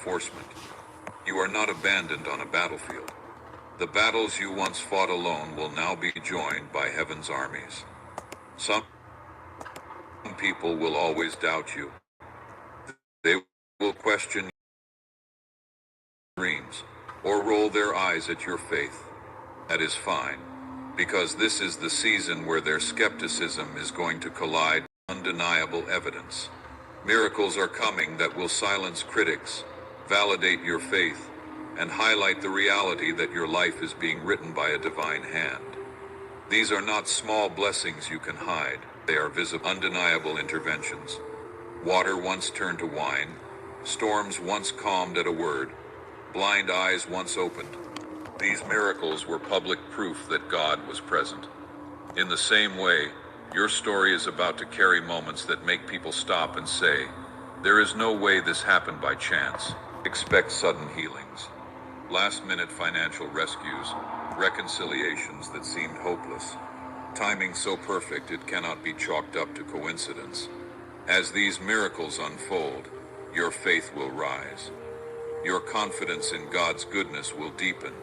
reinforcement. You are not abandoned on a battlefield. The battles you once fought alone will now be joined by heaven's armies. Some people will always doubt you. They will question your dreams or roll their eyes at your faith. That is fine, because this is the season where their skepticism is going to collide with undeniable evidence. Miracles are coming that will silence critics, validate your faith, and highlight the reality that your life is being written by a divine hand. These are not small blessings you can hide. They are visible, undeniable interventions. Water once turned to wine, storms once calmed at a word, blind eyes once opened. These miracles were public proof that God was present. In the same way, your story is about to carry moments that make people stop and say, "There is no way this happened by chance." Expect sudden healings, last-minute financial rescues, reconciliations that seemed hopeless. Timing so perfect it cannot be chalked up to coincidence. As these miracles unfold, your faith will rise. Your confidence in God's goodness will deepen,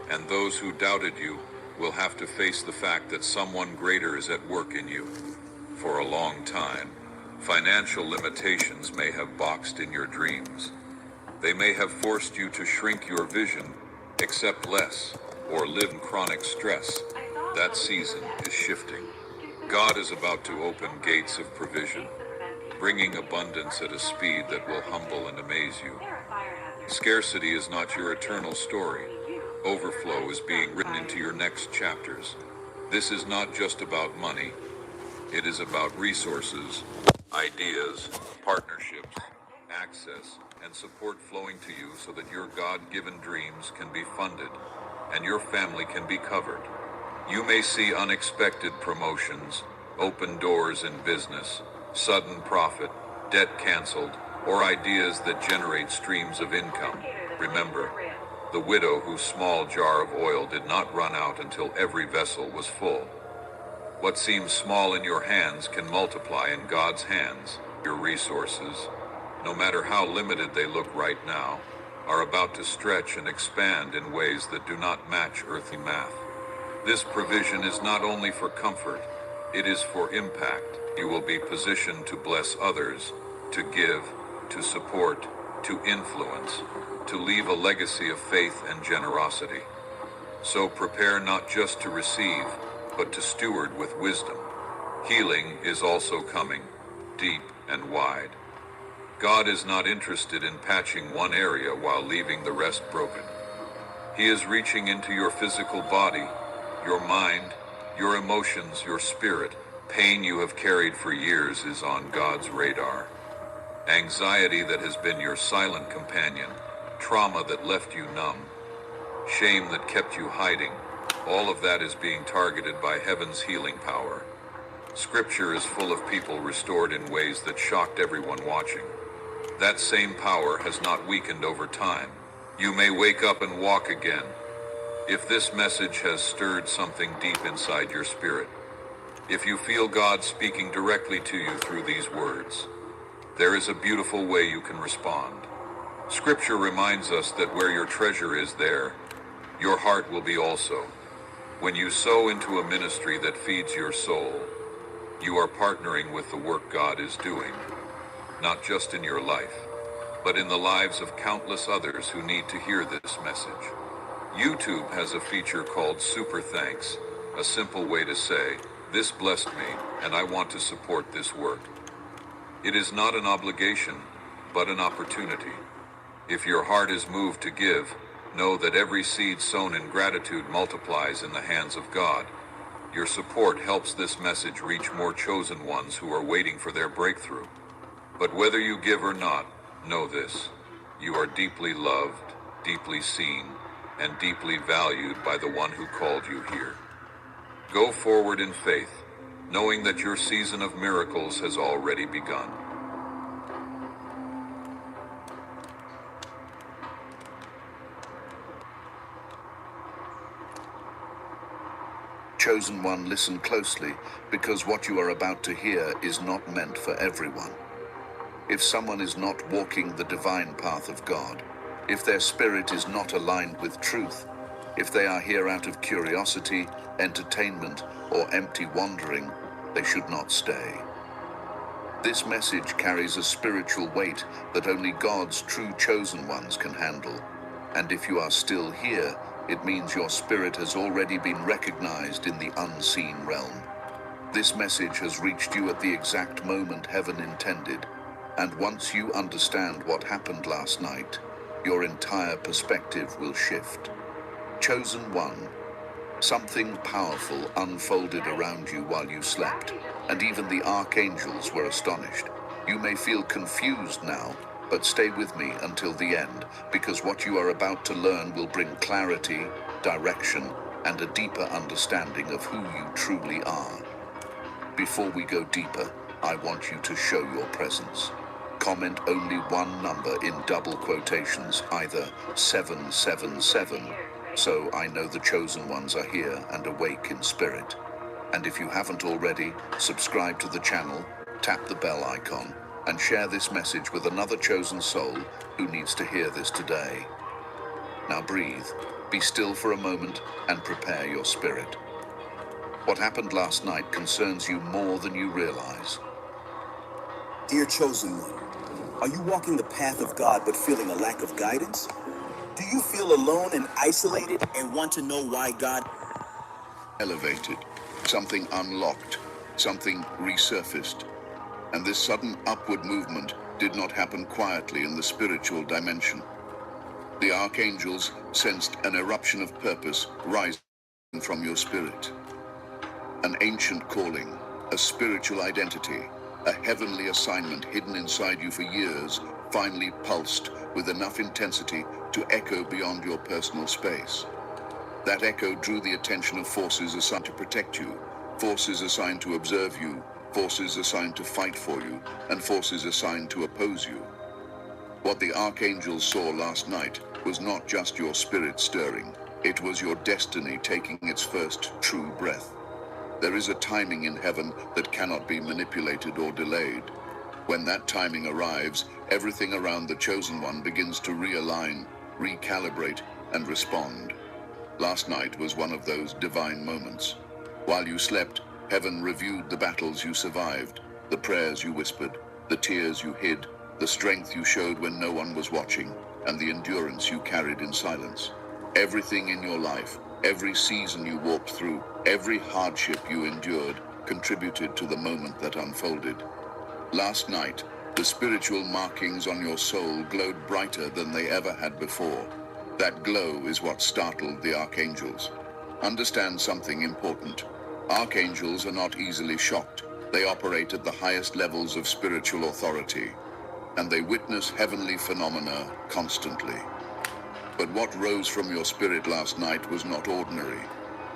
and those who doubted you will have to face the fact that someone greater is at work in you. For a long time, financial limitations may have boxed in your dreams. They may have forced you to shrink your vision, accept less, or live in chronic stress. That season is shifting. God is about to open gates of provision, bringing abundance at a speed that will humble and amaze you. Scarcity is not your eternal story. Overflow is being written into your next chapters. This is not just about money. It is about resources, ideas, partnerships, access, and support flowing to you so that your God-given dreams can be funded and your family can be covered. You may see unexpected promotions, open doors in business, sudden profit, debt canceled, or ideas that generate streams of income. Remember, the widow whose small jar of oil did not run out until every vessel was full. What seems small in your hands can multiply in God's hands. Your resources, no matter how limited they look right now, are about to stretch and expand in ways that do not match earthly math. This provision is not only for comfort, it is for impact. You will be positioned to bless others, to give, to support, to influence, to leave a legacy of faith and generosity. So prepare not just to receive, but to steward with wisdom. Healing is also coming, deep and wide. God is not interested in patching one area while leaving the rest broken. He is reaching into your physical body, your mind, your emotions, your spirit. Pain you have carried for years is on God's radar. Anxiety that has been your silent companion, trauma that left you numb, shame that kept you hiding, all of that is being targeted by heaven's healing power. Scripture is full of people restored in ways that shocked everyone watching. That same power has not weakened over time. You may wake up and walk again. If this message has stirred something deep inside your spirit, if you feel God speaking directly to you through these words, there is a beautiful way you can respond. Scripture reminds us that where your treasure is, there your heart will be also. When you sow into a ministry that feeds your soul, you are partnering with the work God is doing, not just in your life, but in the lives of countless others who need to hear this message. YouTube has a feature called Super Thanks, a simple way to say, "This blessed me, and I want to support this work." It is not an obligation, but an opportunity. If your heart is moved to give, know that every seed sown in gratitude multiplies in the hands of God. Your support helps this message reach more chosen ones who are waiting for their breakthrough. But whether you give or not, know this: you are deeply loved, deeply seen, and deeply valued by the one who called you here. Go forward in faith, knowing that your season of miracles has already begun. Chosen one, listen closely, because what you are about to hear is not meant for everyone. If someone is not walking the divine path of God, if their spirit is not aligned with truth, if they are here out of curiosity, entertainment, or empty wandering, they should not stay. This message carries a spiritual weight that only God's true chosen ones can handle. And if you are still here, it means your spirit has already been recognized in the unseen realm. This message has reached you at the exact moment heaven intended. And once you understand what happened last night, your entire perspective will shift. Chosen one, something powerful unfolded around you while you slept, and even the archangels were astonished. You may feel confused now, but stay with me until the end, because what you are about to learn will bring clarity, direction, and a deeper understanding of who you truly are. Before we go deeper, I want you to show your presence. Comment only one number in double quotations, either 777, so I know the chosen ones are here and awake in spirit. And if you haven't already, subscribe to the channel, tap the bell icon, and share this message with another chosen soul who needs to hear this today. Now breathe, be still for a moment, and prepare your spirit. What happened last night concerns you more than you realize. Dear chosen one, are you walking the path of God but feeling a lack of guidance? Do you feel alone and isolated and want to know why God Elevated, something unlocked, something resurfaced. And this sudden upward movement did not happen quietly in the spiritual dimension. The archangels sensed an eruption of purpose rising from your spirit. An ancient calling, a spiritual identity, a heavenly assignment hidden inside you for years, finally pulsed with enough intensity to echo beyond your personal space. That echo drew the attention of forces assigned to protect you, forces assigned to observe you, forces assigned to fight for you, and forces assigned to oppose you. What the archangels saw last night was not just your spirit stirring, it was your destiny taking its first true breath. There is a timing in heaven that cannot be manipulated or delayed. When that timing arrives, everything around the chosen one begins to realign, recalibrate, and respond. Last night was one of those divine moments. While you slept, heaven reviewed the battles you survived, the prayers you whispered, the tears you hid, the strength you showed when no one was watching, and the endurance you carried in silence. Everything in your life, every season you walked through, every hardship you endured, contributed to the moment that unfolded. Last night, the spiritual markings on your soul glowed brighter than they ever had before. That glow is what startled the archangels. Understand something important. Archangels are not easily shocked. They operate at the highest levels of spiritual authority, and they witness heavenly phenomena constantly. But what rose from your spirit last night was not ordinary.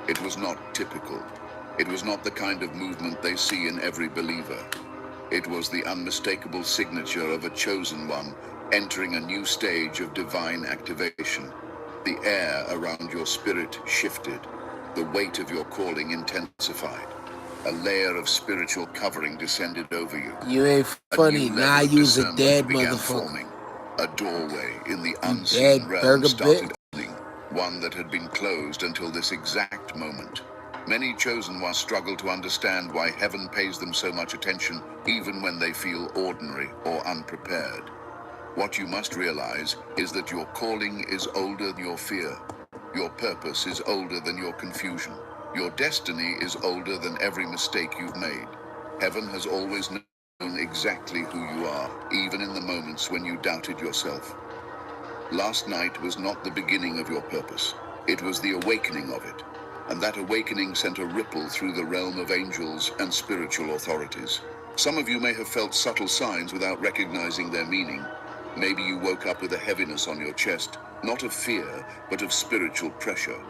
It was not typical. It was not the kind of movement they see in every believer. It was the unmistakable signature of a chosen one entering a new stage of divine activation. The air around your spirit shifted. The weight of your calling intensified. A layer of spiritual covering descended over you. You ain't funny. Now you's a dead motherfucker. A doorway in the You unseen dead realm burger started bitch. opening, one that had been closed until this exact moment. Many chosen ones struggle to understand why heaven pays them so much attention, even when they feel ordinary or unprepared. What you must realize is that your calling is older than your fear. Your purpose is older than your confusion. Your destiny is older than every mistake you've made. Heaven has always known exactly who you are, even in the moments when you doubted yourself. Last night was not the beginning of your purpose. It was the awakening of it. And that awakening sent a ripple through the realm of angels and spiritual authorities. Some of you may have felt subtle signs without recognizing their meaning. Maybe you woke up with a heaviness on your chest, not of fear, but of spiritual pressure.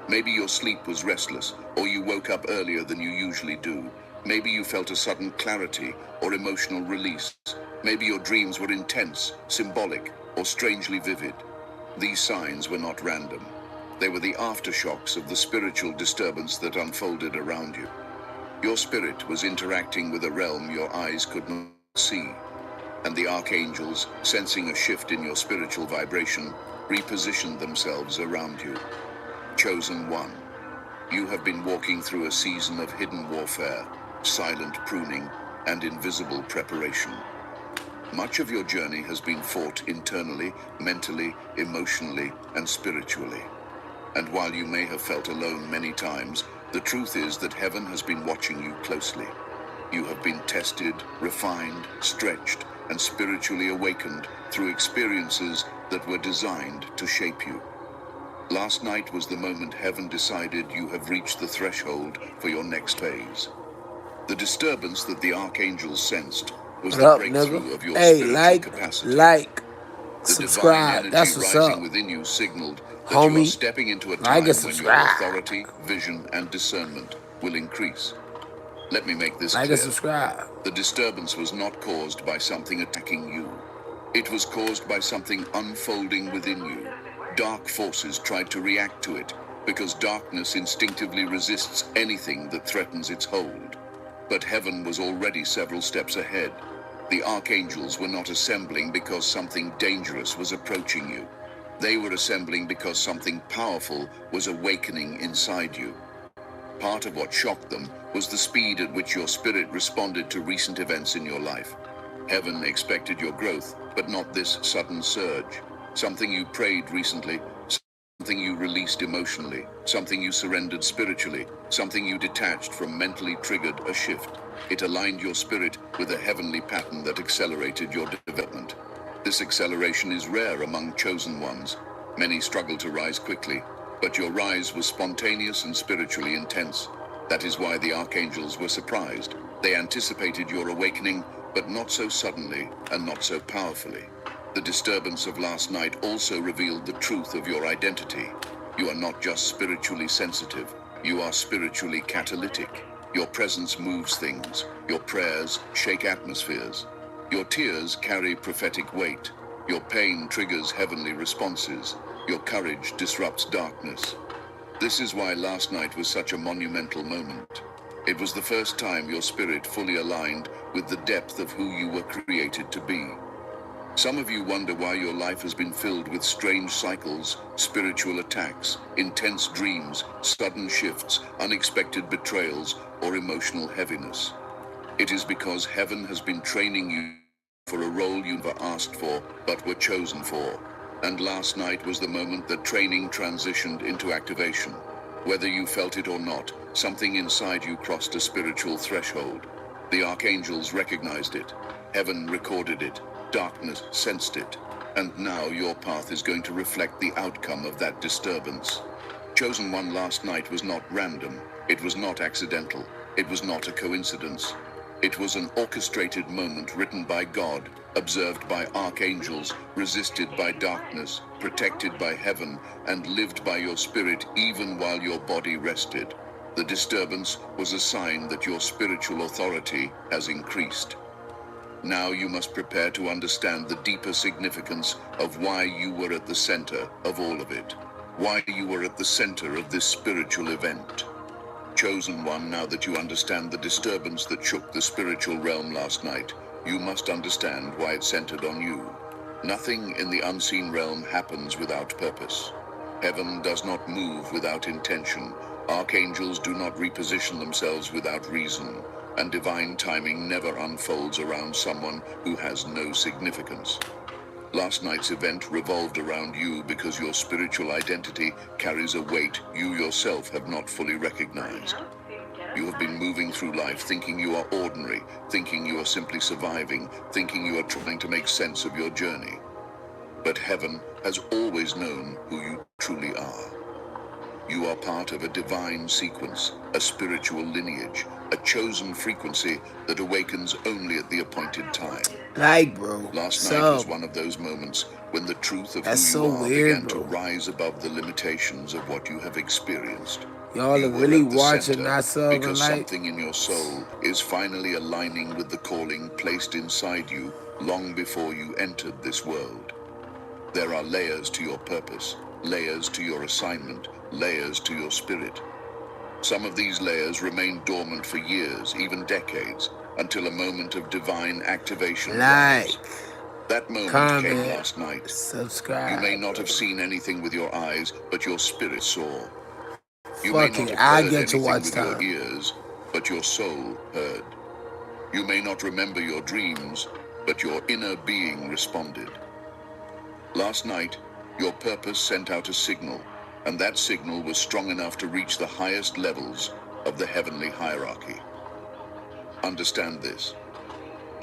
Maybe your sleep was restless, or you woke up earlier than you usually do. Maybe you felt a sudden clarity or emotional release. Maybe your dreams were intense, symbolic, or strangely vivid. These signs were not random. They were the aftershocks of the spiritual disturbance that unfolded around you. Your spirit was interacting with a realm your eyes could not see. and the archangels, sensing a shift in your spiritual vibration, repositioned themselves around you. Chosen one, you have been walking through a season of hidden warfare, silent pruning, and invisible preparation. Much of your journey has been fought internally, mentally, emotionally, and spiritually. And while you may have felt alone many times, the truth is that heaven has been watching you closely. You have been tested, refined, stretched, and spiritually awakened through experiences that were designed to shape you. Last night was the moment heaven decided you have reached the threshold for your next phase. The disturbance that the archangels sensed was the breakthrough of your spiritual capacity. The subscribe. divine That's energy what's rising up, within you signaled that homie. you are stepping into a time when your authority, vision, and discernment will increase. Let me make this clear. Subscribe. The disturbance was not caused by something attacking you. It was caused by something unfolding within you. Dark forces tried to react to it because darkness instinctively resists anything that threatens its hold. But heaven was already several steps ahead. The archangels were not assembling because something dangerous was approaching you. They were assembling because something powerful was awakening inside you. Part of what shocked them was the speed at which your spirit responded to recent events in your life. Heaven expected your growth, but not this sudden surge. Something you prayed recently, something you released emotionally, something you surrendered spiritually, something you detached from mentally triggered a shift. It aligned your spirit with a heavenly pattern that accelerated your development. This acceleration is rare among chosen ones. Many struggle to rise quickly, but your rise was spontaneous and spiritually intense. That is why the archangels were surprised. They anticipated your awakening, but not so suddenly and not so powerfully. The disturbance of last night also revealed the truth of your identity. You are not just spiritually sensitive, you are spiritually catalytic. Your presence moves things. Your prayers shake atmospheres. Your tears carry prophetic weight. Your pain triggers heavenly responses. Your courage disrupts darkness. This is why last night was such a monumental moment. It was the first time your spirit fully aligned with the depth of who you were created to be. Some of you wonder why your life has been filled with strange cycles, spiritual attacks, intense dreams, sudden shifts, unexpected betrayals, or emotional heaviness. It is because heaven has been training you for a role you never asked for, but were chosen for. And last night was the moment that training transitioned into activation. Whether you felt it or not, something inside you crossed a spiritual threshold. The archangels recognized it. Heaven recorded it. Darkness sensed it. And now your path is going to reflect the outcome of that disturbance. Chosen one last night was not random. It was not accidental. It was not a coincidence. It was an orchestrated moment written by God, observed by archangels, resisted by darkness, protected by heaven, and lived by your spirit even while your body rested. The disturbance was a sign that your spiritual authority has increased. Now you must prepare to understand the deeper significance of why you were at the center of all of it. Why you were at the center of this spiritual event. Chosen one, now that you understand the disturbance that shook the spiritual realm last night, you must understand why it centered on you. Nothing in the unseen realm happens without purpose. Heaven does not move without intention. Archangels do not reposition themselves without reason. And divine timing never unfolds around someone who has no significance. Last night's event revolved around you because your spiritual identity carries a weight you yourself have not fully recognized. You have been moving through life thinking you are ordinary, thinking you are simply surviving, thinking you are trying to make sense of your journey. But heaven has always known who you truly are. You are part of a divine sequence, a spiritual lineage, a chosen frequency that awakens only at the appointed time. Bro. Last night was one of those moments when the truth of who you are began to rise above the limitations of what you have experienced. Y'all are really watching, not subbing, because something in your soul is finally aligning with the calling placed inside you long before you entered this world. There are layers to your purpose, layers to your assignment, layers to your spirit. Some of these layers remain dormant for years, even decades. until a moment of divine activation Like, arrives. That moment came comment, last night. subscribe. You may not have seen anything with your eyes, but your spirit saw. You may Fuck not it, have I heard get to anything watch with your time. ears, but your soul heard. You may not remember your dreams, but your inner being responded. Last night, your purpose sent out a signal, and that signal was strong enough to reach the highest levels of the heavenly hierarchy. Understand this.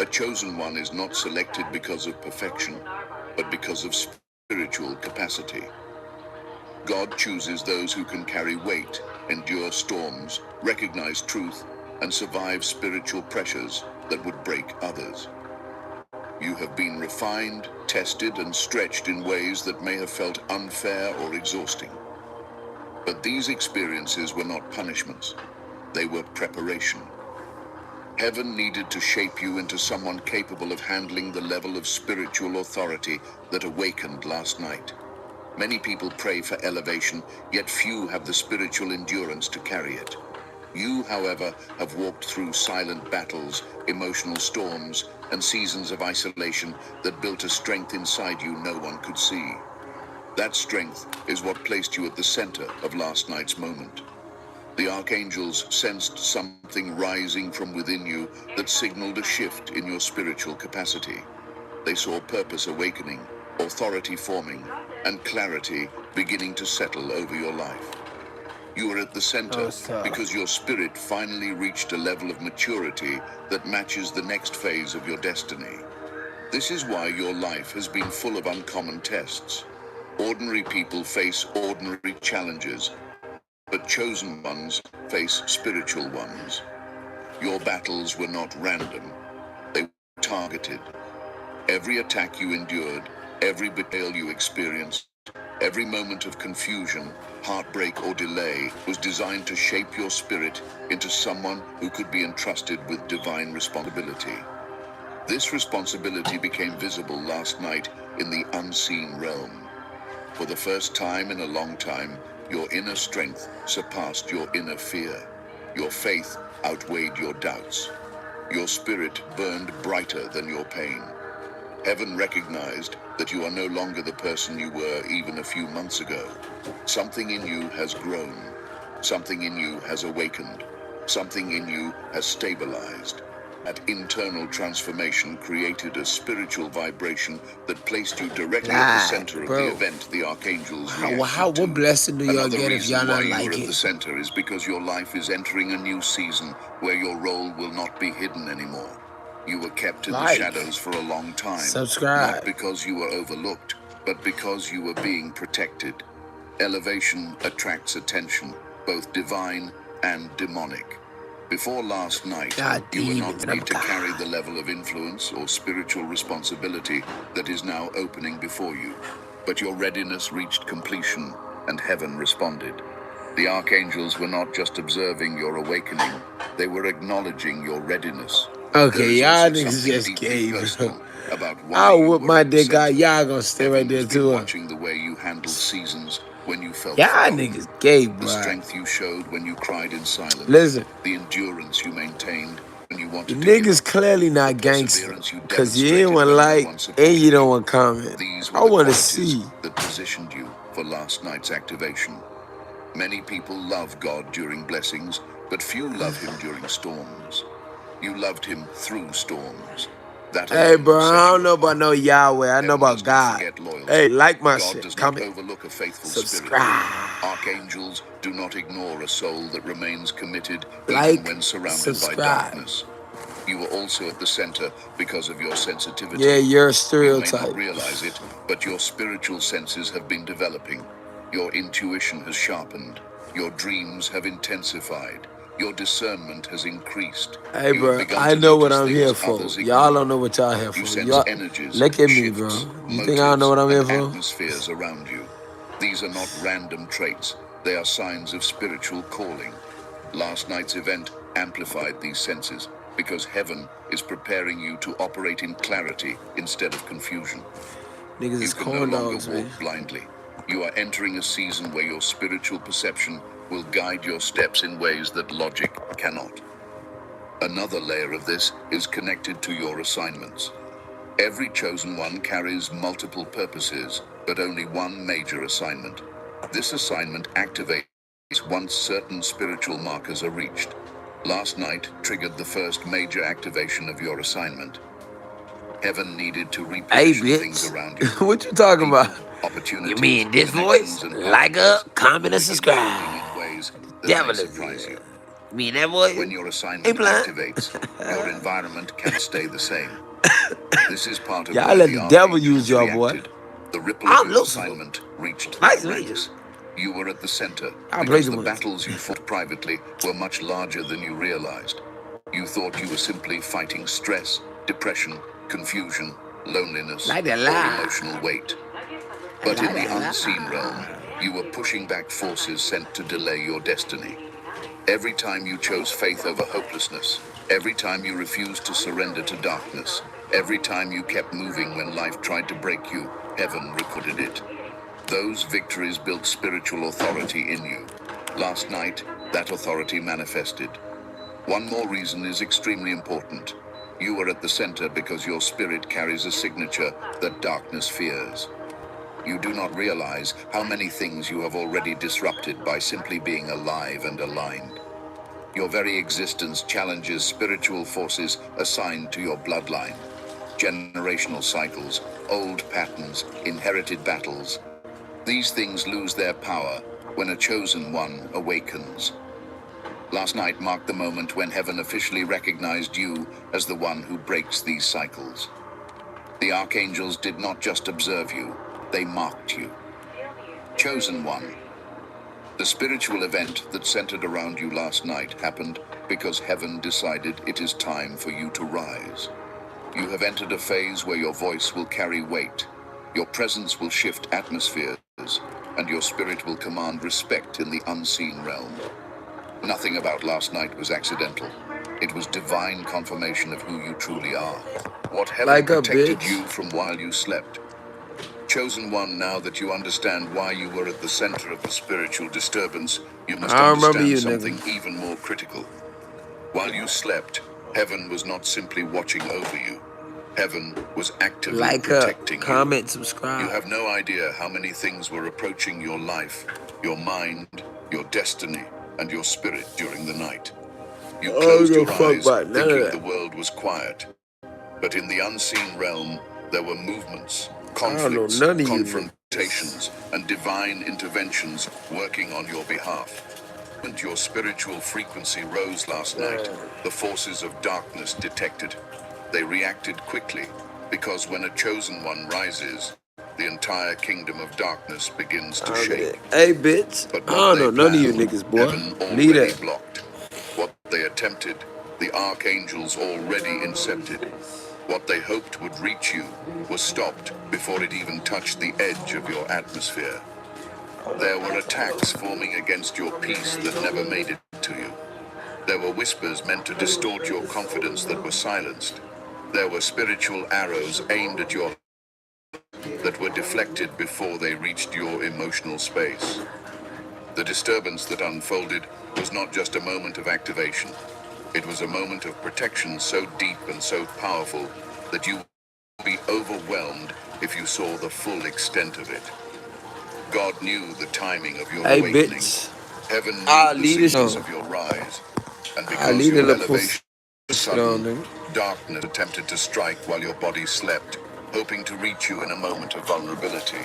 A chosen one is not selected because of perfection, but because of spiritual capacity. God chooses those who can carry weight, endure storms, recognize truth, and survive spiritual pressures that would break others. You have been refined, tested, and stretched in ways that may have felt unfair or exhausting. But these experiences were not punishments. They were preparation. Heaven needed to shape you into someone capable of handling the level of spiritual authority that awakened last night. Many people pray for elevation, yet few have the spiritual endurance to carry it. You, however, have walked through silent battles, emotional storms, and seasons of isolation that built a strength inside you no one could see. That strength is what placed you at the center of last night's moment. The archangels sensed something rising from within you that signaled a shift in your spiritual capacity. They saw purpose awakening, authority forming, and clarity beginning to settle over your life. You are at the center because your spirit finally reached a level of maturity that matches the next phase of your destiny. This is why your life has been full of uncommon tests. Ordinary people face ordinary challenges, but chosen ones face spiritual ones. Your battles were not random. They were targeted. Every attack you endured, every betrayal you experienced, every moment of confusion, heartbreak, or delay was designed to shape your spirit into someone who could be entrusted with divine responsibility. This responsibility became visible last night in the unseen realm. For the first time in a long time, your inner strength surpassed your inner fear. Your faith outweighed your doubts. Your spirit burned brighter than your pain. Heaven recognized that you are no longer the person you were even a few months ago. Something in you has grown. Something in you has awakened. Something in you has stabilized. That internal transformation created a spiritual vibration that placed you directly at the center of the event the archangels reacted to. What blessing do y'all get if y'all not Another reason why you like are at it? the center is because your life is entering a new season where your role will not be hidden anymore. You were kept in the shadows for a long time. Subscribe. Not because you were overlooked, but because you were being protected. Elevation attracts attention, both divine and demonic. Before last night, you were not ready to carry the level of influence or spiritual responsibility that is now opening before you. But your readiness reached completion, and heaven responded. The archangels were not just observing your awakening, they were acknowledging your readiness. Okay, y'all niggas just gave. I whoop my dick out. Y'all gonna stay right there too. Watching the way you handled seasons when you felt y'all niggas gay, bro. The strength you showed when you cried in silence. Listen. The endurance you maintained when you wanted to niggas clearly not gangster. Cause you ain't one like and you don't want comment. I wanna see. That positioned you for last night's activation. Many people love God during blessings, but few love him during storms. You loved him through storms. Hey, bro, I don't know about no Yahweh. I know about God. Hey, like my shit. Comment. Overlook a faithful subscribe. Spirit. Archangels do not ignore a soul that remains committed even when surrounded by darkness. You were also at the center because of your sensitivity. Yeah, you're a stereotype. You may not realize it, but your spiritual senses have been developing. Your intuition has sharpened. Your dreams have intensified. Your discernment has increased. Hey, bro, I know what I'm here for. Y'all don't know what y'all here for. Y'all, look at me, bro. You think I don't know what I'm here for? Atmospheres around you. These are not random traits. They are signs of spiritual calling. Last night's event amplified these senses because heaven is preparing you to operate in clarity instead of confusion. Niggas is corn dogs, man. Walk blindly. You are entering a season where your spiritual perception will guide your steps in ways that logic cannot. Another layer of this is connected to your assignments. Every chosen one carries multiple purposes, but only one major assignment. This assignment activates once certain spiritual markers are reached. Last night triggered the first major activation of your assignment. Heaven needed to reposition things around you. What you talking about? Opportunities, you mean this voice? Like up, comment, and subscribe. in ways that Devil may is surprise you. You mean that voice? When your assignment activates, your environment can stay the same. This is part of y'all let the devil use y'all, boy. The ripple of your assignment reached nice the ranks. You were at the center because the battles you fought privately were much larger than you realized. You thought you were simply fighting stress, depression, confusion, loneliness, or emotional weight. But in the unseen realm, you were pushing back forces sent to delay your destiny. Every time you chose faith over hopelessness, every time you refused to surrender to darkness, every time you kept moving when life tried to break you, heaven recorded it. Those victories built spiritual authority in you. Last night, that authority manifested. One more reason is extremely important. You are at the center because your spirit carries a signature that darkness fears. You do not realize how many things you have already disrupted by simply being alive and aligned. Your very existence challenges spiritual forces assigned to your bloodline. Generational cycles, old patterns, inherited battles. These things lose their power when a chosen one awakens. Last night marked the moment when heaven officially recognized you as the one who breaks these cycles. The archangels did not just observe you, they marked you. Chosen one. The spiritual event that centered around you last night happened because heaven decided it is time for you to rise. You have entered a phase where your voice will carry weight, your presence will shift atmospheres, and your spirit will command respect in the unseen realm. Nothing about last night was accidental. It was divine confirmation of who you truly are. What heaven protected you from while you slept. Chosen one, now that you understand why you were at the center of the spiritual disturbance, you must understand something even more critical. While you slept, heaven was not simply watching over you. Heaven was actively protecting you. Comment, subscribe. You have no idea how many things were approaching your life, your mind, your destiny, and your spirit during the night. You closed your eyes thinking the world was quiet. But in the unseen realm, there were movements, conflicts, confrontations, and divine interventions working on your behalf. When your spiritual frequency rose last night, the forces of darkness detected. They reacted quickly, because when a chosen one rises, the entire kingdom of darkness begins to shake. Hey, bitch. But I don't know none of you niggas, boy. Heaven already blocked. What they attempted, the archangels already incepted. What they hoped would reach you was stopped before it even touched the edge of your atmosphere. There were attacks forming against your peace that never made it to you. There were whispers meant to distort your confidence that were silenced. There were spiritual arrows aimed at your that were deflected before they reached your emotional space. The disturbance that unfolded was not just a moment of activation. It was a moment of protection so deep and so powerful that you would be overwhelmed if you saw the full extent of it. God knew the timing of your awakening. Heaven knew the signs of your rise. And because your elevation was sudden, darkness attempted to strike while your body slept, hoping to reach you in a moment of vulnerability.